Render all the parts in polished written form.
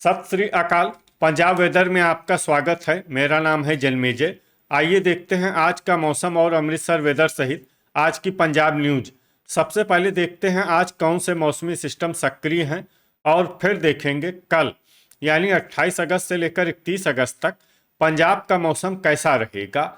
सत श्री अकाल। पंजाब वेदर में आपका स्वागत है। मेरा नाम है जन्मेजय। आइए देखते हैं आज का मौसम और अमृतसर वेदर सहित आज की पंजाब न्यूज। सबसे पहले देखते हैं आज कौन से मौसमी सिस्टम सक्रिय हैं और फिर देखेंगे कल यानी 28 अगस्त से लेकर 31 अगस्त तक पंजाब का मौसम कैसा रहेगा।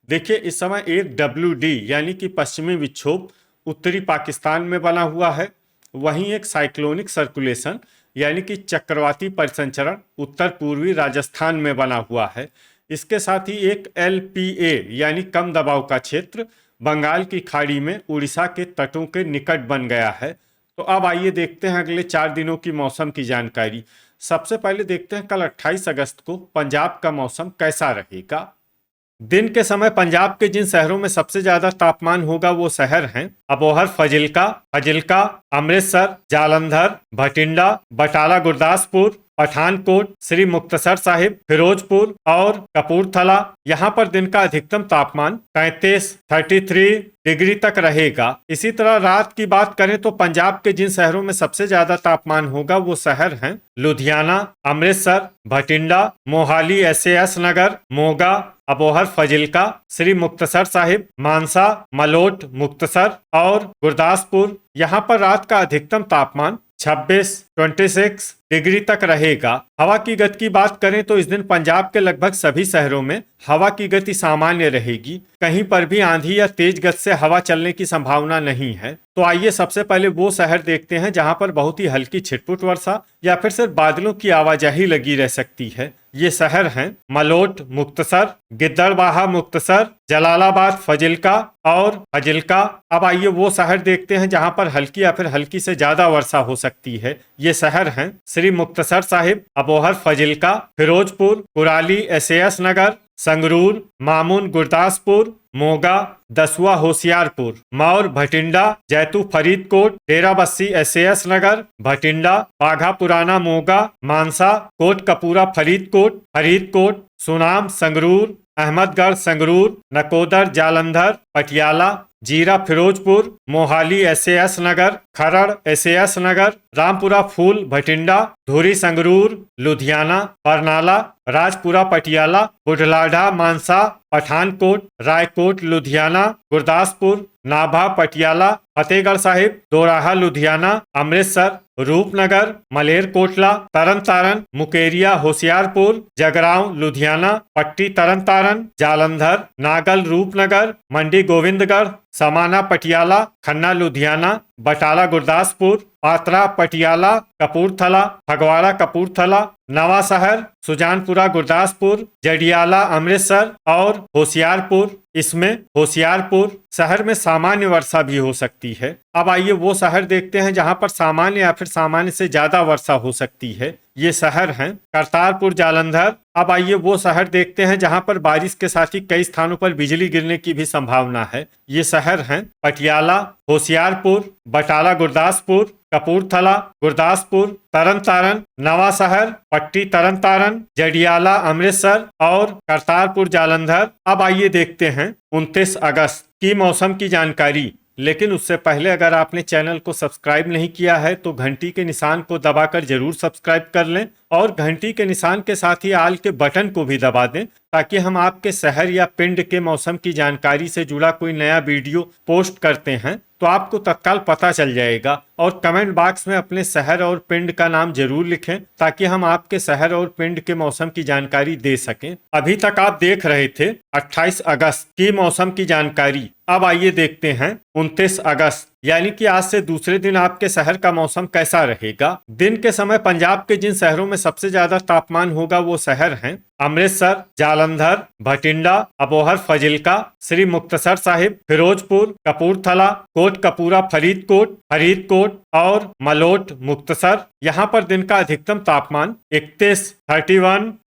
देखिए, इस समय एक WD यानी कि पश्चिमी विक्षोभ उत्तरी पाकिस्तान में बना हुआ है। वहीं एक साइक्लोनिक सर्कुलेशन यानी कि चक्रवाती परिसंचरण उत्तर पूर्वी राजस्थान में बना हुआ है। इसके साथ ही एक LPA यानी कम दबाव का क्षेत्र बंगाल की खाड़ी में उड़ीसा के तटों के निकट बन गया है। तो अब आइए देखते हैं अगले 4 दिनों की मौसम की जानकारी। सबसे पहले देखते हैं कल 28 अगस्त को पंजाब का मौसम कैसा रहेगा। दिन के समय पंजाब के जिन शहरों में सबसे ज्यादा तापमान होगा वो शहर हैं अबोहर, फजिल्का, अमृतसर, जालंधर, भटिंडा, बटाला, गुरदासपुर, पठानकोट, श्री मुक्तसर साहिब, फिरोजपुर और कपूरथला। यहाँ पर दिन का अधिकतम तापमान 33 डिग्री तक रहेगा। इसी तरह रात की बात करें तो पंजाब के जिन शहरों में सबसे ज्यादा तापमान होगा वो शहर हैं लुधियाना, अमृतसर, भटिंडा, मोहाली, SAS नगर, मोगा, अबोहर, फजिल्का, श्री मुक्तसर साहिब, मानसा, मलोट, मुक्तसर और गुरदासपुर। यहाँ पर रात का अधिकतम तापमान 26 डिग्री तक रहेगा। हवा की गति की बात करें तो इस दिन पंजाब के लगभग सभी शहरों में हवा की गति सामान्य रहेगी। कहीं पर भी आंधी या तेज गति से हवा चलने की संभावना नहीं है। तो आइए सबसे पहले वो शहर देखते हैं जहां पर बहुत ही हल्की छिटपुट वर्षा या फिर सिर्फ बादलों की आवाजाही लगी रह सकती है। ये शहर हैं मलोट, मुक्तसर, गिद्दड़बाहा, मुक्तसर, जलालाबाद, फजिल्का और फजिल्का। अब आइए वो शहर देखते हैं जहां पर हल्की या फिर हल्की से ज्यादा वर्षा हो सकती है। ये शहर हैं श्री मुक्तसर साहिब, अबोहर, फजिल्का, फिरोजपुर, कुराली, SAS नगर, संगरूर, मामून, गुरदासपुर, मोगा, दसुआ, होशियारपुर, मौर, भटिंडा, जैतू, फरीदकोट, डेराबस्सी, SAS नगर, भटिंडा, बाघा पुराना, मोगा, मानसा, कोट कपूरा, फरीदकोट, सुनाम, संगरूर, अहमदगढ़, संगरूर, नकोदर, जालंधर, पटियाला, जीरा, फिरोजपुर, मोहाली, SAS नगर, खरड़, SAS नगर, रामपुरा, फूल, भटिंडा, धुरी, संगरूर, लुधियाना, बरनाला, राजपुरा, पटियाला, बुढ़लाढ़ा, मानसा, पठानकोट, रायकोट, लुधियाना, गुरदासपुर, नाभा, पटियाला, फतेहगढ़ साहिब, दोराहा, लुधियाना, अमृतसर, रूपनगर, मलेरकोटला, तरन तारण, मुकेरिया, होशियारपुर, जगरांव, लुधियाना, पट्टी, तरन तारण, जालंधर, नागल, रूपनगर, मंडी, गोविंदगढ़, समाना, पटियाला, खन्ना, लुधियाना, बटाला, गुरदासपुर, पात्रा, पटियाला, कपूरथला, फगवाड़ा, कपूरथला, नवा शहर, सुजानपुरा, गुरदासपुर, जडियाला, अमृतसर और होशियारपुर। इसमें होशियारपुर शहर में सामान्य वर्षा भी हो सकती है। अब आइए वो शहर देखते हैं जहां पर सामान्य या फिर सामान्य से ज्यादा वर्षा हो सकती है। ये शहर हैं करतारपुर, जालंधर। अब आइए वो शहर देखते हैं जहां पर बारिश के साथ ही कई स्थानों पर बिजली गिरने की भी संभावना है। ये शहर हैं पटियाला, होशियारपुर, बटाला, गुरदासपुर, कपूरथला, गुरदासपुर, तरन तारण, नवा शहर, पट्टी, तरन तारण, जडियाला, अमृतसर और करतारपुर, जालंधर। अब आइए देखते हैं 29 अगस्त की मौसम की जानकारी। लेकिन उससे पहले अगर आपने चैनल को सब्सक्राइब नहीं किया है तो घंटी के निशान को दबाकर जरूर सब्सक्राइब कर लें और घंटी के निशान के साथ ही आल के बटन को भी दबा दें ताकि हम आपके शहर या पिंड के मौसम की जानकारी से जुड़ा कोई नया वीडियो पोस्ट करते हैं तो आपको तत्काल पता चल जाएगा। और कमेंट बॉक्स में अपने शहर और पिंड का नाम जरूर लिखें ताकि हम आपके शहर और पिंड के मौसम की जानकारी दे सकें। अभी तक आप देख रहे थे 28 अगस्त की मौसम की जानकारी। अब आइए देखते हैं 29 अगस्त यानी कि आज से दूसरे दिन आपके शहर का मौसम कैसा रहेगा। दिन के समय पंजाब के जिन शहरों में सबसे ज्यादा तापमान होगा वो शहर हैं अमृतसर, जालंधर, भटिंडा, अबोहर, फजिल्का, श्री मुक्तसर साहिब, फिरोजपुर, कपूरथला, कोट कपूरा, फरीदकोट और मलोट, मुक्तसर। यहाँ पर दिन का अधिकतम तापमान 31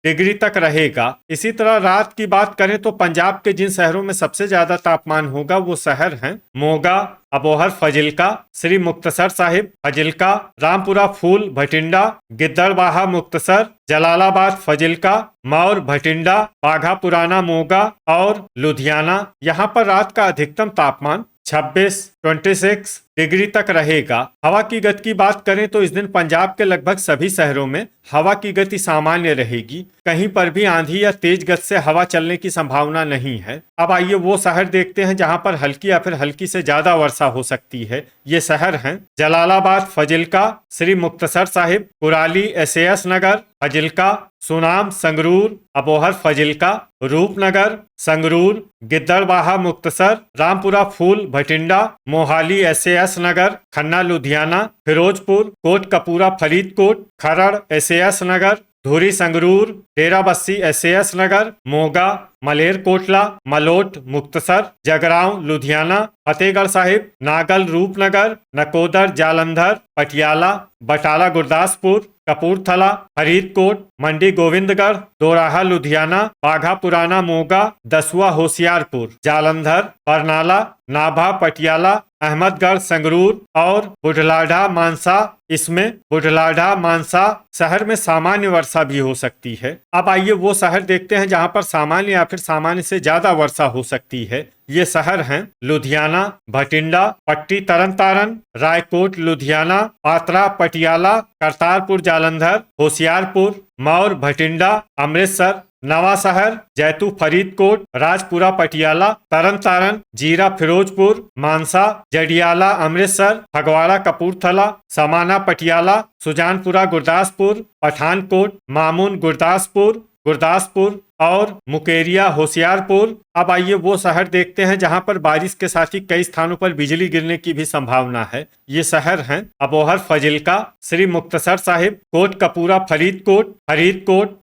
डिग्री तक रहेगा। इसी तरह रात की बात करें तो पंजाब के जिन शहरों में सबसे ज्यादा तापमान होगा वो शहर हैं मोगा, अबोहर, फजिल्का, श्री मुक्तसर साहिब, फजिल्का, रामपुरा, फूल, भटिंडा, गिद्दड़बाहा, मुक्तसर, जलालाबाद, फजिल्का, मौर, भटिंडा, बाघा पुराना, मोगा और लुधियाना। यहाँ पर रात का अधिकतम तापमान 26 डिग्री तक रहेगा। हवा की गति की बात करें तो इस दिन पंजाब के लगभग सभी शहरों में हवा की गति सामान्य रहेगी। कहीं पर भी आंधी या तेज गति से हवा चलने की संभावना नहीं है। अब आइए वो शहर देखते हैं जहां पर हल्की या फिर हल्की से ज्यादा वर्षा हो सकती है। ये शहर हैं जलालाबाद, फजिल्का, श्री मुक्तसर साहिब, कुराली, एसएएस नगर, फजिल्का, सुनाम, संगरूर, अबोहर, फजिल्का, रूपनगर, संगरूर, गिद्दड़बाहा, मुक्तसर, रामपुरा, फूल, भटिंडा, मोहाली, एसएएस नगर, खन्ना, लुधियाना, फिरोजपुर, कोट कपूरा, फरीदकोट, खरड़, एसएएस नगर, धुरी, संगरूर, डेराबस्सी, एसएएस नगर, मोगा, मलेरकोटला, मलोट, मुक्तसर, जगरांव, लुधियाना, फतेहगढ़ साहिब, नागल, रूपनगर, नकोदर, जालंधर, पटियाला, बटाला, गुरदासपुर, कपूरथला, फरीदकोट, मंडी गोविंदगढ़, दोराहा, लुधियाना, बाघा पुराना, मोगा, दसुआ, होशियारपुर, जालंधर, बरनाला, नाभा, पटियाला, अहमदगढ़, संगरूर और बुढ़लाढ़ा, मानसा। इसमें बुढ़लाढ़ा, मानसा शहर में सामान्य वर्षा भी हो सकती है। अब आइए वो शहर देखते हैं जहां पर सामान्य या फिर सामान्य से ज्यादा वर्षा हो सकती है। ये शहर हैं लुधियाना, भटिंडा, पट्टी, तरनतारन, रायकोट, लुधियाना, पात्रा, पटियाला, करतारपुर, जालंधर, होशियारपुर, मौर, भटिंडा, अमृतसर, नवा शहर, जैतू, फरीदकोट, राजपुरा, पटियाला, तरनतारन, जीरा, फिरोजपुर, मानसा, जडियाला, अमृतसर, फगवाड़ा, कपूरथला, समाना, पटियाला, सुजानपुरा, गुरदासपुर, पठानकोट, मामून, गुरदासपुर और मुकेरिया, होशियारपुर। अब आइए वो शहर देखते हैं जहां पर बारिश के साथ ही कई स्थानों पर बिजली गिरने की भी संभावना है। ये शहर हैं अबोहर, फजिल्का, श्री मुक्तसर साहिब, कोट कपूरा, फरीदकोट,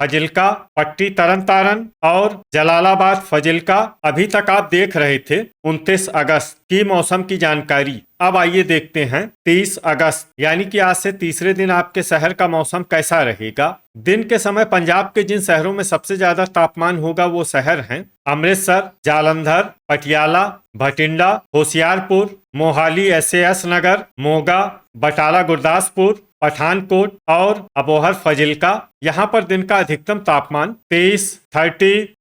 फजिल्का, पट्टी, तरनतारन और जलालाबाद, फजिल्का। अभी तक आप देख रहे थे 29 अगस्त की मौसम की जानकारी। अब आइए देखते हैं 30 अगस्त यानी कि आज से तीसरे दिन आपके शहर का मौसम कैसा रहेगा। दिन के समय पंजाब के जिन शहरों में सबसे ज्यादा तापमान होगा वो शहर हैं अमृतसर, जालंधर, पटियाला, भटिंडा, होशियारपुर, मोहाली, एसएएस नगर, मोगा, बटाला, गुरदासपुर, पठानकोट और अबोहर, फजिल्का। यहाँ पर दिन का अधिकतम तापमान 30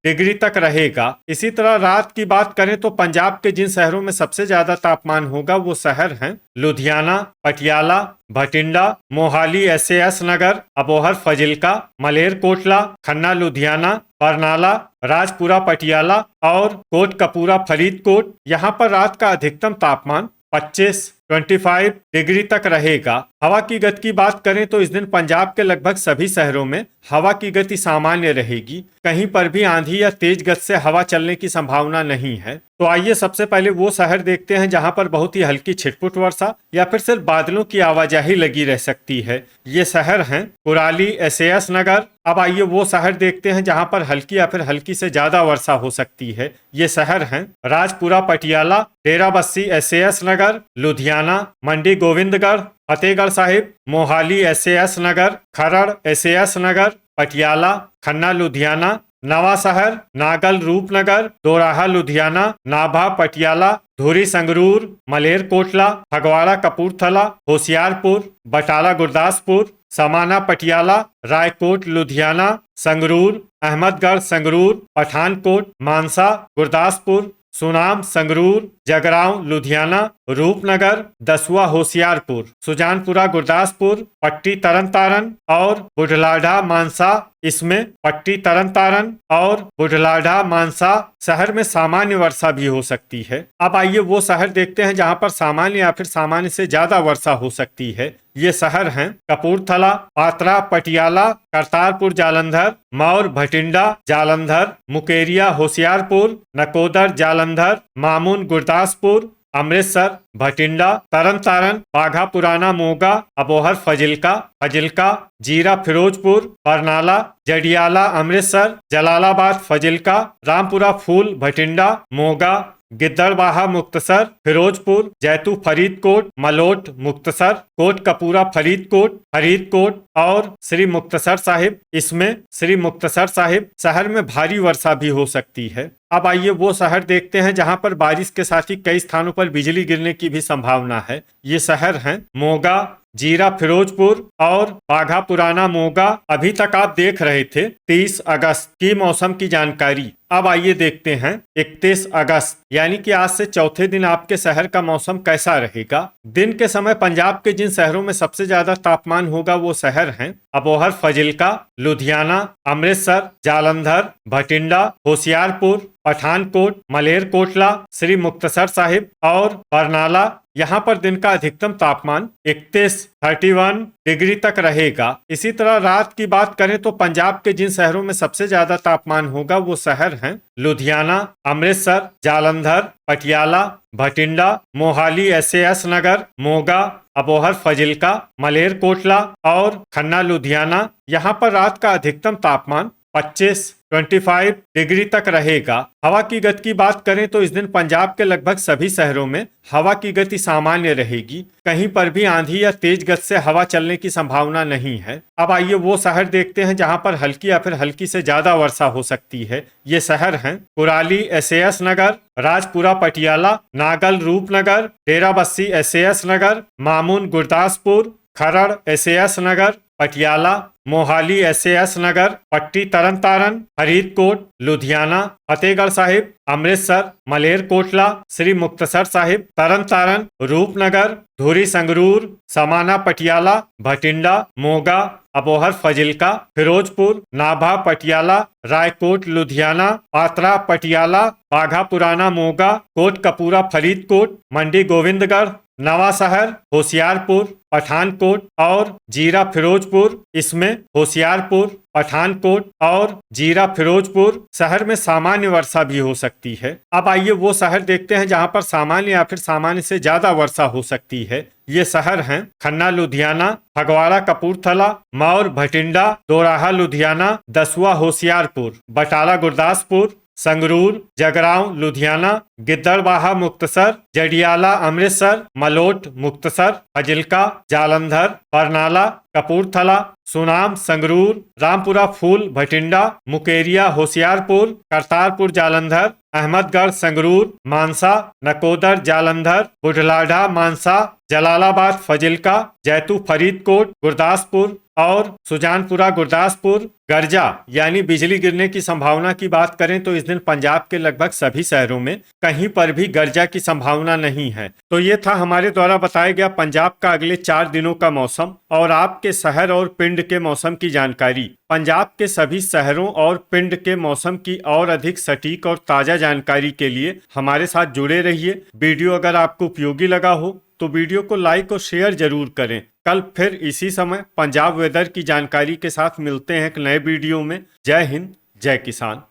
डिग्री तक रहेगा। इसी तरह रात की बात करें तो पंजाब के जिन शहरों में सबसे ज्यादा तापमान होगा वो शहर हैं लुधियाना, पटियाला, भटिंडा, मोहाली, एसएएस नगर, अबोहर, फजिल्का, मलेरकोटला, खन्ना, लुधियाना, बरनाला, राजपुरा, पटियाला और कोट कपूरा, फरीदकोट। यहाँ पर रात का अधिकतम तापमान 25 डिग्री तक रहेगा। हवा की गति की बात करें तो इस दिन पंजाब के लगभग सभी शहरों में हवा की गति सामान्य रहेगी। कहीं पर भी आंधी या तेज गति से हवा चलने की संभावना नहीं है। तो आइए सबसे पहले वो शहर देखते हैं जहां पर बहुत ही हल्की छिटपुट वर्षा या फिर सिर्फ बादलों की आवाजाही लगी रह सकती है। ये शहर हैं कुराली, एसएएस नगर। अब आइए वो शहर देखते हैं जहां पर हल्की या फिर हल्की से ज्यादा वर्षा हो सकती है। ये शहर हैं राजपुरा, पटियाला, डेराबस्सी, एसएएस नगर, लुधियाना, मंडी गोविंदगढ़, फतेहगढ़ साहिब, मोहाली, एसएएस नगर, खरड़, एसएएस नगर, पटियाला, खन्ना, लुधियाना, नवा शहर, नागल, रूपनगर, दोराहा, लुधियाना, नाभा, पटियाला, धुरी, संगरूर, मलेरकोटला, फगवाड़ा, कपूरथला, होशियारपुर, बटाला, गुरदासपुर, समाना, पटियाला, रायकोट, लुधियाना, संगरूर, अहमदगढ़, संगरूर, पठानकोट, मानसा, गुरदासपुर, सुनाम, संगरूर, जगरांव, लुधियाना, रूपनगर, दसुआ, होशियारपुर, सुजानपुरा, गुरदासपुर, पट्टी, तरनतारन और बुढ़लाढ़ा, मानसा। इसमें पट्टी, तरनतारन और बुढ़लाढ़ा, मानसा शहर में सामान्य वर्षा भी हो सकती है। अब आइए वो शहर देखते हैं जहां पर सामान्य या फिर सामान्य से ज्यादा वर्षा हो सकती है। ये शहर हैं कपूरथला, पात्रा, पटियाला, करतारपुर, जालंधर, मौर, भटिंडा, जालंधर, मुकेरिया, होशियारपुर, नकोदर, जालंधर, मामून, गुरदासपुर, अमृतसर, भटिंडा, तरनतारन, बाघा पुराना, मोगा, अबोहर, फजिल्का, जीरा, फिरोजपुर, बरनाला, जडियाला, अमृतसर, जलालाबाद, फजिल्का, रामपुरा, फूल, भटिंडा, मोगा, गिद्दड़बाहा, मुक्तसर, फिरोजपुर, जैतू, फरीदकोट, मलोट, मुक्तसर, कोट कपूरा, फरीदकोट और श्री मुक्तसर साहिब। इसमें श्री मुक्तसर साहिब शहर में भारी वर्षा भी हो सकती है। अब आइए वो शहर देखते हैं जहां पर बारिश के साथ ही कई स्थानों पर बिजली गिरने की भी संभावना है। ये शहर हैं मोगा, जीरा, फिरोजपुर और बाघा पुराना, मोगा। अभी तक आप देख रहे थे 30 अगस्त की मौसम की जानकारी। अब आइए देखते हैं 31 अगस्त यानी कि आज से चौथे दिन आपके शहर का मौसम कैसा रहेगा। दिन के समय पंजाब के जिन शहरों में सबसे ज्यादा तापमान होगा वो शहर हैं अबोहर, फजिल्का, लुधियाना, अमृतसर, जालंधर, भटिंडा, होशियारपुर, पठानकोट, मलेरकोटला, श्री मुक्तसर साहिब और बरनाला। यहाँ पर दिन का अधिकतम तापमान 31 डिग्री तक रहेगा। इसी तरह रात की बात करें तो पंजाब के जिन शहरों में सबसे ज्यादा तापमान होगा वो शहर हैं लुधियाना, अमृतसर, जालंधर, पटियाला, भटिंडा, मोहाली, SAS नगर, मोगा, अबोहर, फजिल्का, मलेरकोटला और खन्ना लुधियाना। यहाँ पर रात का अधिकतम तापमान 25 डिग्री तक रहेगा। हवा की गति की बात करें तो इस दिन पंजाब के लगभग सभी शहरों में हवा की गति सामान्य रहेगी। कहीं पर भी आंधी या तेज गति से हवा चलने की संभावना नहीं है। अब आइए वो शहर देखते हैं जहां पर हल्की या फिर हल्की से ज्यादा वर्षा हो सकती है। ये शहर हैं कुराली, SAS नगर, राजपुरा, पटियाला, नागल, रूपनगर, डेराबस्सी, SAS नगर, मामून, गुरदासपुर, खरड़, SAS नगर, पटियाला, मोहाली, SAS नगर, पट्टी, तरन तारन, फरीदकोट, लुधियाना, फतेहगढ़ साहिब, अमृतसर, मलेरकोटला, श्री मुक्तसर साहिब, तरन तारन, रूपनगर, धुरी, संगरूर, समाना, पटियाला, भटिंडा, मोगा, अबोहर, फजिल्का, फिरोजपुर, नाभा, पटियाला, रायकोट, लुधियाना, पात्रा, पटियाला, बाघा पुराना, मोगा, कोट कपूरा, फरीदकोट, मंडी, गोविंदगढ़, नवा शहर, होशियारपुर, पठानकोट और जीरा, फिरोजपुर। इसमें होशियारपुर, पठानकोट और जीरा, फिरोजपुर शहर में सामान्य वर्षा भी हो सकती है। अब आइए वो शहर देखते हैं जहां पर सामान्य या फिर सामान्य से ज्यादा वर्षा हो सकती है। ये शहर हैं खन्ना लुधियाना, फगवाड़ा कपूरथला, मौर भटिंडा, दोराहा लुधियाना, दसुआ होशियारपुर, बटाला गुरदासपुर, संगरूर, जगरांव लुधियाना, गिद्दड़बाहा मुक्तसर, जडियाला अमृतसर, मलोट मुक्तसर, फजिल्का, जालंधर, बरनाला, कपूरथला, सुनाम, संगरूर, रामपुरा फूल, भटिंडा, मुकेरिया होशियारपुर, करतारपुर जालंधर, अहमदगढ़ संगरूर, मानसा, नकोदर जालंधर, बुढ़लाढ़ा मानसा, जलालाबाद फजिल्का, जैतू फरीदकोट, गुरदासपुर और सुजानपुरा गुरदासपुर। गर्जा यानी बिजली गिरने की संभावना की बात करें तो इस दिन पंजाब के लगभग सभी शहरों में कहीं पर भी गर्जा की संभावना नहीं है। तो ये था हमारे द्वारा बताया गया पंजाब का अगले 4 दिनों का मौसम और आपके शहर और पिंड के मौसम की जानकारी। पंजाब के सभी शहरों और पिंड के मौसम की और अधिक सटीक और ताजा जानकारी के लिए हमारे साथ जुड़े रहिए। वीडियो अगर आपको उपयोगी लगा हो तो वीडियो को लाइक और शेयर जरूर करें। कल फिर इसी समय पंजाब वेदर की जानकारी के साथ मिलते हैं एक नए वीडियो में। जय हिंद, जय किसान।